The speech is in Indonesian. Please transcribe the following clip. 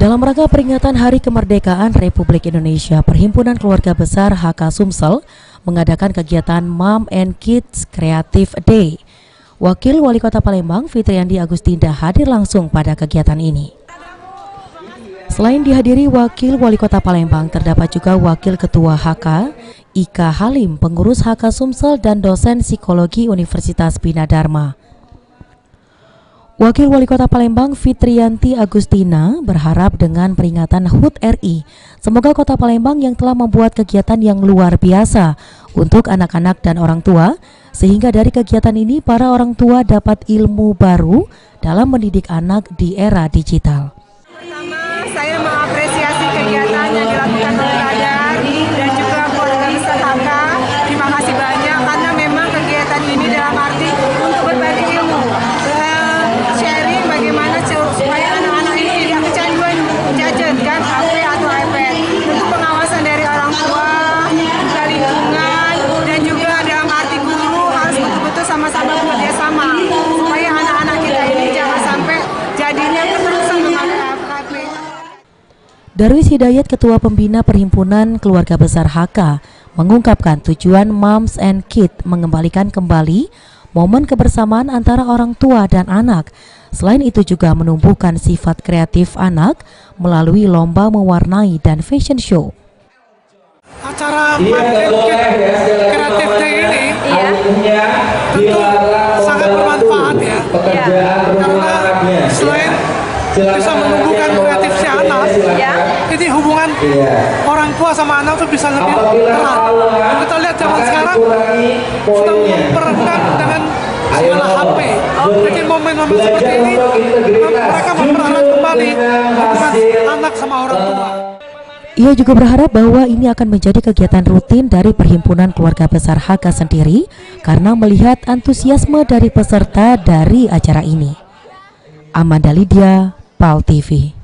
Dalam rangka peringatan Hari Kemerdekaan Republik Indonesia, Perhimpunan Keluarga Besar HK Sumsel mengadakan kegiatan Mom and Kids Creative Day. Wakil Wali Kota Palembang, Fitriandi Agustinda, hadir langsung pada kegiatan ini. Selain dihadiri Wakil Wali Kota Palembang, terdapat juga Wakil Ketua HK, Ika Halim, pengurus HK Sumsel, dan dosen psikologi Universitas Bina Dharma. Wakil Wali Kota Palembang, Fitriandi Agustinda, berharap dengan peringatan HUT RI, semoga Kota Palembang yang telah membuat kegiatan yang luar biasa untuk anak-anak dan orang tua, sehingga dari kegiatan ini para orang tua dapat ilmu baru dalam mendidik anak di era digital. Pertama, saya mengapresiasi kegiatan yang dilakukan oleh Radar dan juga keluarga besar HK. Terima kasih banyak karena memang kegiatan ini dalam arti untuk berbagi ilmu, sharing bagaimana supaya anak-anak ini tidak kecanduan gadget, kan, HP atau iPad. Tentu pengawasan dari orang tua, juga lingkungan, dan juga dalam arti guru harus betul-betul sama-sama bekerja sama supaya anak-anak kita ini jangan sampai jadinya keterusan memakai HP. Darwis Hidayat, Ketua Pembina Perhimpunan Keluarga Besar HK, mengungkapkan tujuan Moms and Kids mengembalikan kembali momen kebersamaan antara orang tua dan anak. Selain itu juga menumbuhkan sifat kreatif anak melalui lomba mewarnai dan fashion show. Acara Kreatif Day ini tentu sangat bermanfaat ya, karena selain bisa menumbuhkan kreatif si anak, ini hubungan orang tua sama anak itu bisa lebih erat. Kita lihat zaman sekarang sedang memperenggang dengan segala HP. Jadi momen-momen seperti ini mereka mempererat kembali hubungan anak sama orang tua. Ia juga berharap bahwa ini akan menjadi kegiatan rutin dari Perhimpunan Keluarga Besar HK sendiri karena melihat antusiasme dari peserta dari acara ini. Amanda Lydia, PAL TV.